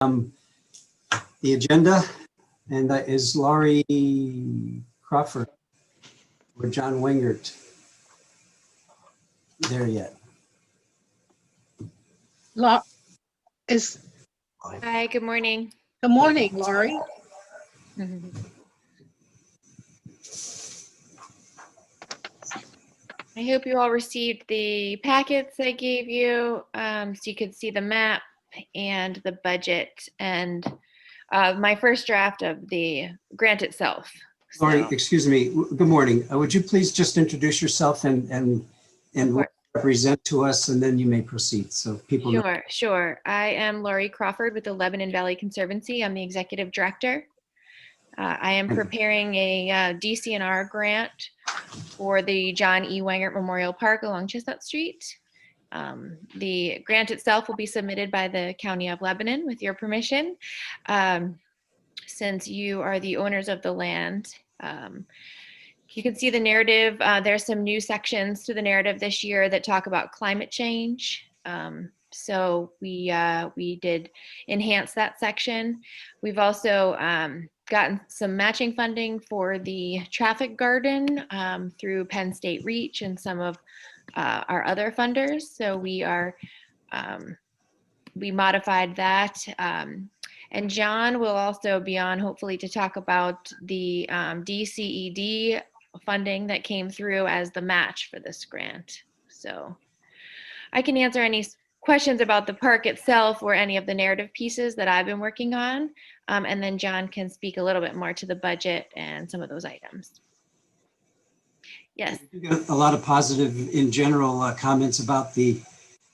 The agenda, and that is Laurie Crawford or John Wengert there yet? Hi, good morning. Good morning, Laurie. I hope you all received the packets I gave you, so you could see the map and the budget and my first draft of the grant itself. Laurie, excuse me. Good morning. Would you please just introduce yourself and represent to us, and then you may proceed. So people know. Sure. I am Laurie Crawford with the Lebanon Valley Conservancy. I'm the executive director. I am preparing a DCNR grant for the John E. Wengert Memorial Park along Chestnut Street. The grant itself will be submitted by the County of Lebanon with your permission. Since you are the owners of the land, you can see the narrative. There's some new sections to the narrative this year that talk about climate change. So we did enhance that section. We've also gotten some matching funding for the traffic garden through Penn State Reach and some of our other funders. So we modified that. And John will also be on hopefully to talk about the DCED funding that came through as the match for this grant. So I can answer any questions about the park itself or any of the narrative pieces that I've been working on. And then John can speak a little bit more to the budget and some of those items. Yes. You got a lot of positive in general comments about the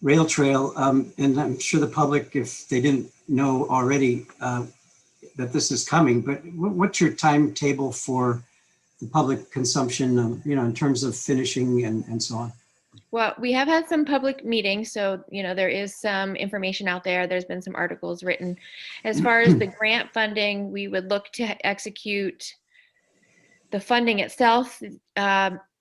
rail trail. And I'm sure the public, if they didn't know already that this is coming, but what's your timetable for the public consumption, in terms of finishing and so on? Well, we have had some public meetings, so there is some information out there. There's been some articles written. As far as the grant funding, we would look to execute the funding itself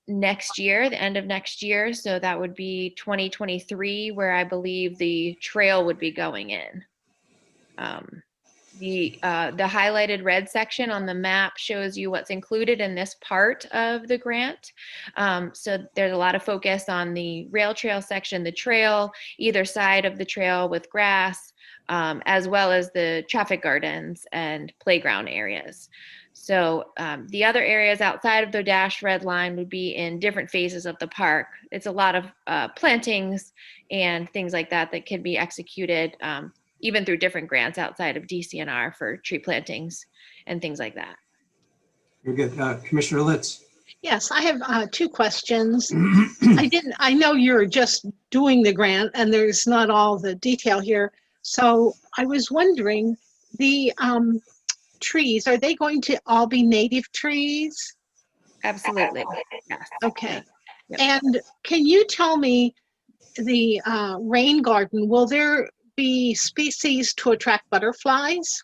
next year, the end of next year. So that would be 2023, where I believe the trail would be going in. The highlighted red section on the map shows you what's included in this part of the grant. So there's a lot of focus on the rail trail section, the trail, either side of the trail with grass, as well as the traffic gardens and playground areas. So the other areas outside of the dashed red line would be in different phases of the park. It's a lot of plantings and things like that that can be executed even through different grants outside of DCNR for tree plantings and things like that. Very good. Commissioner Litz. Yes, I have two questions. I know you're just doing the grant and there's not all the detail here. So I was wondering, the trees, are they going to all be native trees? Absolutely. Yes. Okay. Yep. And can you tell me the rain garden, will there be species to attract butterflies?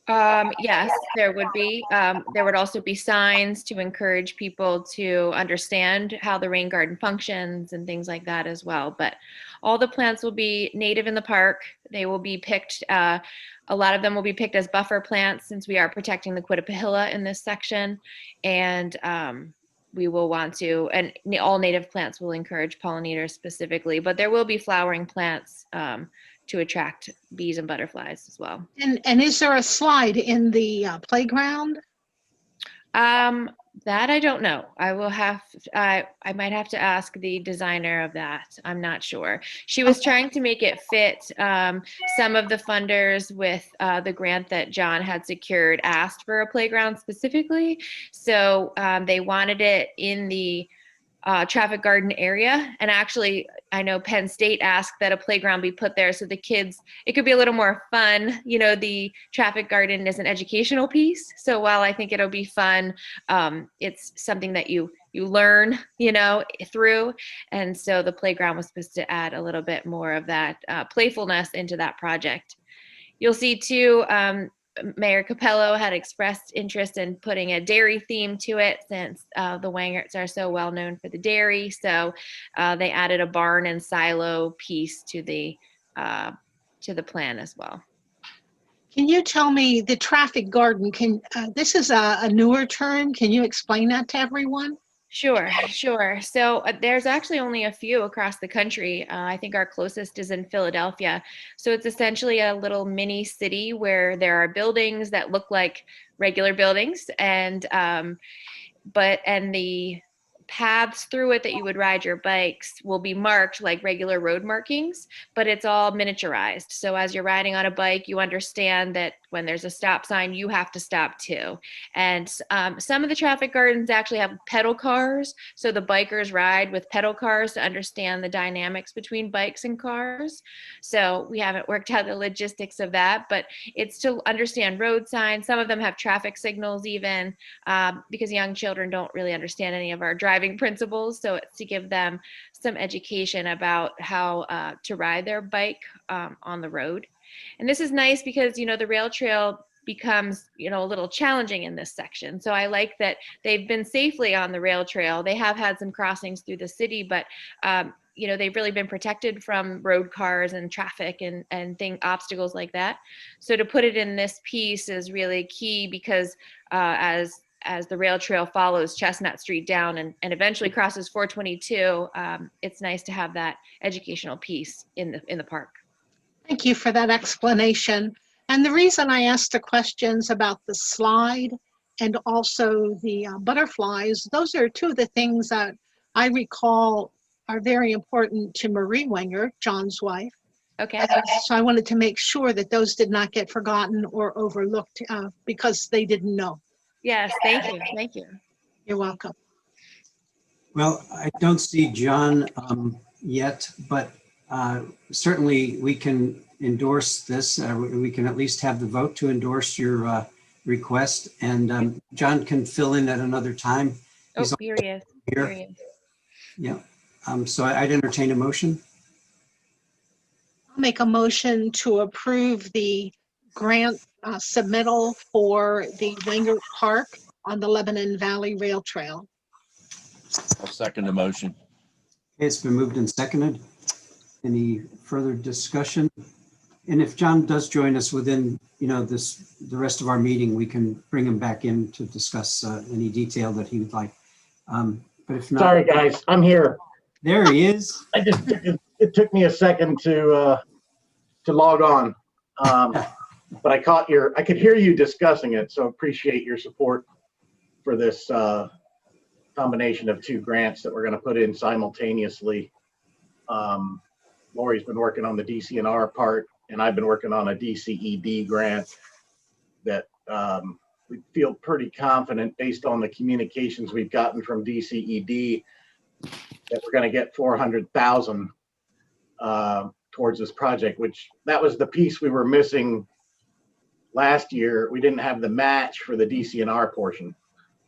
Yes, there would be. There would also be signs to encourage people to understand how the rain garden functions and things like that as well. But all the plants will be native in the park. They will be picked, a lot of them will be picked as buffer plants since we are protecting the Quittapahilla in this section. And we will want to, and all native plants will encourage pollinators specifically, but there will be flowering plants to attract bees and butterflies as well. And is there a slide in the playground? That I don't know. I might have to ask the designer of that. I'm not sure. She was trying to make it fit. Some of the funders with the grant that John had secured asked for a playground specifically. So they wanted it in the traffic garden area. And actually, I know Penn State asked that a playground be put there so the kids, it could be a little more fun. The traffic garden is an educational piece. So while I think it'll be fun, it's something that you learn, through. And so the playground was supposed to add a little bit more of that playfulness into that project. You'll see too, Mayor Capello had expressed interest in putting a dairy theme to it since the Wengerts are so well known for the dairy. So they added a barn and silo piece to the plan as well. Can you tell me the traffic garden, this is a newer term. Can you explain that to everyone? Sure, sure. So there's actually only a few across the country. I think our closest is in Philadelphia. So it's essentially a little mini city where there are buildings that look like regular buildings, and the paths through it that you would ride your bikes will be marked like regular road markings, but it's all miniaturized. So as you're riding on a bike, you understand that when there's a stop sign, you have to stop too. And some of the traffic gardens actually have pedal cars. So the bikers ride with pedal cars to understand the dynamics between bikes and cars. So we haven't worked out the logistics of that, but it's to understand road signs. Some of them have traffic signals even, because young children don't really understand any of our driving principles. So it's to give them some education about how to ride their bike on the road. And this is nice because, the rail trail becomes, a little challenging in this section. So I like that they've been safely on the rail trail. They have had some crossings through the city, but they've really been protected from road cars and traffic and obstacles like that. So to put it in this piece is really key because as the rail trail follows Chestnut Street down and eventually crosses 422, it's nice to have that educational piece in the park. Thank you for that explanation. And the reason I asked the questions about the slide and also the butterflies, those are two of the things that I recall are very important to Marie Wengert, John's wife. Okay. So I wanted to make sure that those did not get forgotten or overlooked because they didn't know. Yes, thank you. Thank you. You're welcome. Well, I don't see John yet, but certainly we can endorse this. We can at least have the vote to endorse your request, and John can fill in at another time. He's here he is. Here. Here he is. Yeah. So I'd entertain a motion. I'll make a motion to approve the grant submittal for the Wengert Park on the Lebanon Valley Rail Trail. I'll second the motion. Okay, it's been moved and seconded. Any further discussion? And if John does join us within, the rest of our meeting, we can bring him back in to discuss any detail that he would like. But if not, sorry guys, I'm here. There he is. It took me a second to log on, but I could hear you discussing it, so appreciate your support for this combination of two grants that we're going to put in simultaneously. Laurie's been working on the DCNR part, and I've been working on a DCED grant that we feel pretty confident based on the communications we've gotten from DCED that we're going to get $400,000 towards this project, which that was the piece we were missing last year. We didn't have the match for the DCNR portion.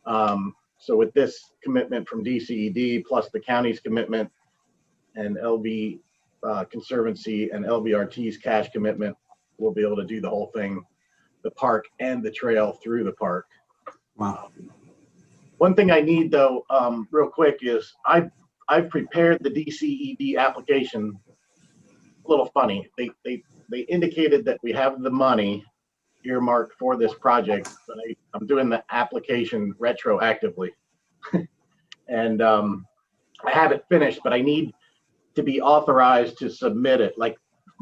So with this commitment from DCED plus the county's commitment and LV Conservancy and LVRT's cash commitment, we'll be able to do the whole thing, the park and the trail through the park. Wow. One thing I need though, real quick, is I've prepared the DCED application. A little funny. They indicated that we have the money earmarked for this project, but I'm doing the application retroactively. And I have it finished, but I need to be authorized to submit it, like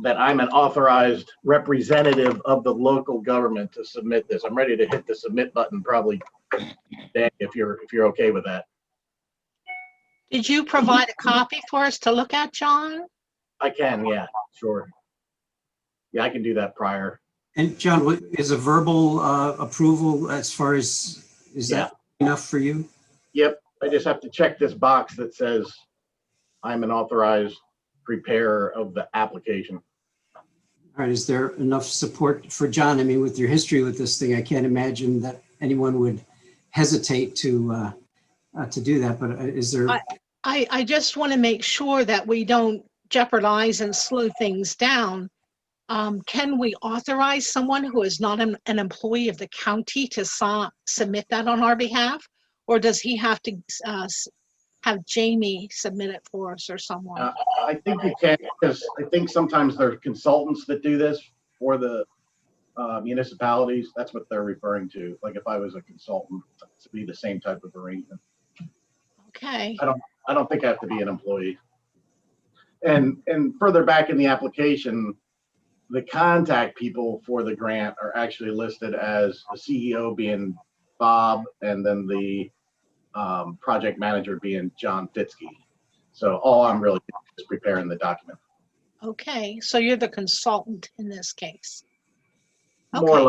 that I'm an authorized representative of the local government to submit this. I'm ready to hit the submit button probably today if you're okay with that. Did you provide a copy for us to look at, John? I can, yeah, sure. Yeah, I can do that prior. And John, is a verbal approval as far as, is that enough for you? Yep, I just have to check this box that says I'm an authorized preparer of the application. All right, is there enough support for John? I mean, with your history with this thing, I can't imagine that anyone would hesitate to do that, but is there? I just want to make sure that we don't jeopardize and slow things down. Can we authorize someone who is not an employee of the county to submit that on our behalf? Or does he have to have Jamie submit it for us or someone? I think you can, because I think sometimes there are consultants that do this for the municipalities, that's what they're referring to. Like if I was a consultant, to be the same type of arrangement. Okay. I don't think I have to be an employee. And further back in the application, the contact people for the grant are actually listed as the CEO being Bob, and then the project manager being John Fitzke. So all I'm really doing is preparing the document. Okay, so you're the consultant in this case. More or Okay.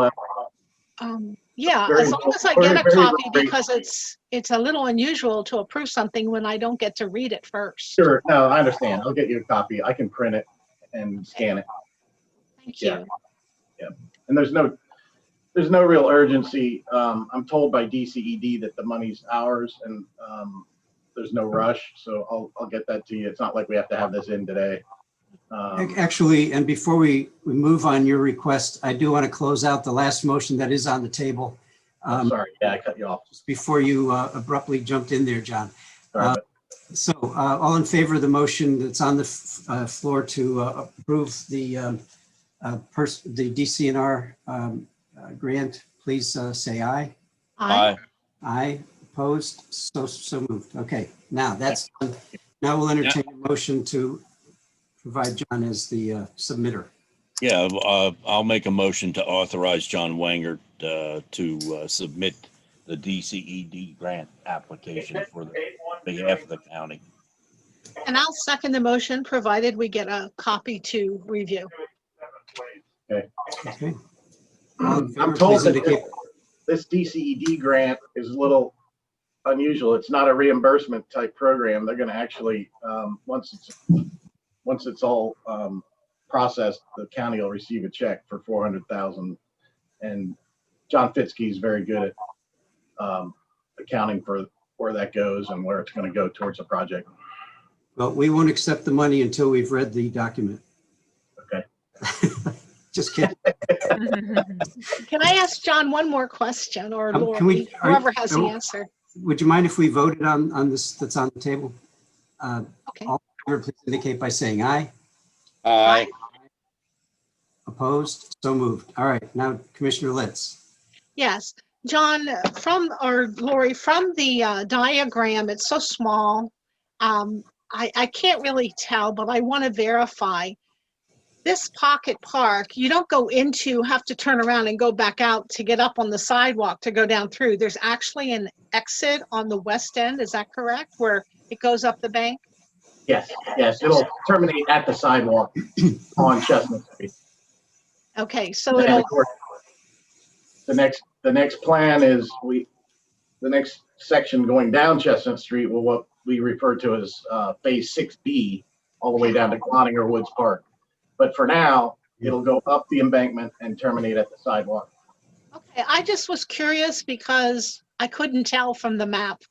less. Yeah, Very as long as I very, get a very copy, very because it's a little unusual to approve something when I don't get to read it first. Sure. No, I understand. I'll get you a copy. I can print it and scan it. Thank Yeah. you. And there's no real urgency. I'm told by DCED that the money's ours, and there's no rush. So I'll get that to you. It's not like we have to have this in today. Actually, and before we move on your request, I do want to close out the last motion that is on the table. Sorry, yeah, I cut you off. Just before you abruptly jumped in there, John. Sorry, So all in favor of the motion that's on the floor to approve the DCNR grant, please say aye. Aye. Aye. Opposed? So moved. Okay, now that's done. Now we'll entertain a motion to provide John as the submitter. Yeah, I'll make a motion to authorize John Wengert to submit the DCED grant application for the behalf of the county. And I'll second the motion, provided we get a copy to review. Okay. All in favor, I'm told please that indicate. this DCED grant is a little unusual. It's not a reimbursement type program. They're going to actually, once it's all processed, the county will receive a check for $400,000. And John Fitzke is very good at accounting for where that goes and where it's going to go towards the project. Well, we won't accept the money until we've read the document. Okay. Just kidding. Can I ask John one more question, or Can Laurie, we- whoever has the answer? Would you mind if we voted on this that's on the table? Okay. All in favor, please indicate by saying aye. Aye. Opposed? So moved. All right, now Commissioner Litz. Yes, John, Laurie, from the diagram, it's so small. I can't really tell, but I want to verify. This pocket park, you don't go into, have to turn around and go back out to get up on the sidewalk to go down through. There's actually an exit on the west end, is that correct? Where it goes up the bank? Yes, it'll terminate at the sidewalk on Chestnut Street. Okay, so And it'll, of course, the next plan is the next section going down Chestnut Street will what we refer to as phase 6B, all the way down to Cloninger Woods Park. But for now, it'll go up the embankment and terminate at the sidewalk. okay, I just was curious because I couldn't tell from the map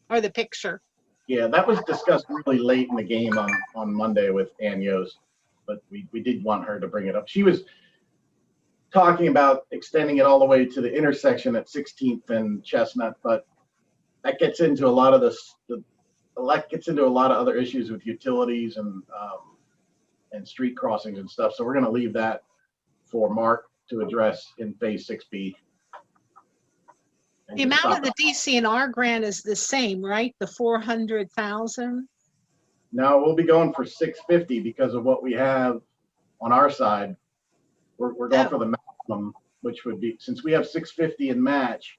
or the picture. Yeah, that was discussed really late in the game on Monday with Pam Yost, but we did want her to bring it up. She was talking about extending it all the way to the intersection at 16th and Chestnut, but that gets into a lot of gets into a lot of other issues with utilities and street crossings and stuff. So we're going to leave that for Mark to address in phase 6B. The amount of the DCNR grant is the same, right? The 400,000? No, we'll be going for 650 because of what we have on our side. We're going for the maximum, which would be, since we have 650 in match,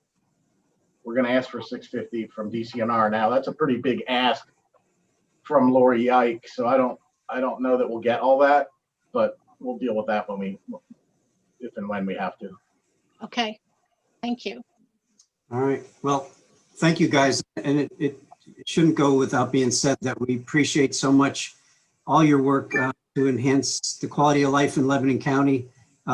we're going to ask for 650 from DCNR. Now that's a pretty big ask from Laurie Ike. So I don't know that we'll get all that, but we'll deal with that if and when we have to. Okay, thank you. All right, well, thank you guys. And it shouldn't go without being said that we appreciate so much all your work to enhance the quality of life in Lebanon County,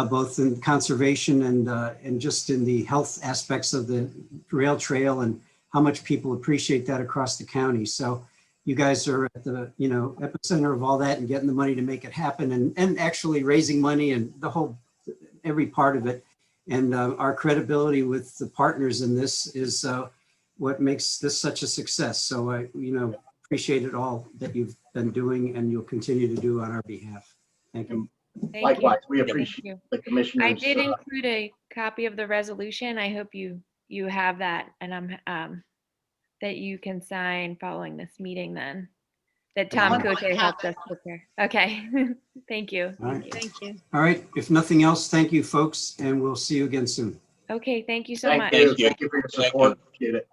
both in conservation and just in the health aspects of the rail trail, and how much people appreciate that across the county. So you guys are at the epicenter of all that and getting the money to make it happen, and actually raising money and every part of it. And our credibility with the partners in this is what makes this such a success. So I appreciate it all that you've been doing and you'll continue to do on our behalf. Thank you. Thank you. Likewise, we Thank appreciate you. the commissioners. I did include a copy of the resolution. I hope you have that, and that you can sign following this meeting then. That Tom Oh, no, I Cote have helped it. us prepare. Okay. Thank you. All right. Thank you. All right. If nothing else, thank you, folks, and we'll see you again soon. Okay, thank you so Thank much. you. Thank you. Thank you for your Thank support. Appreciate it.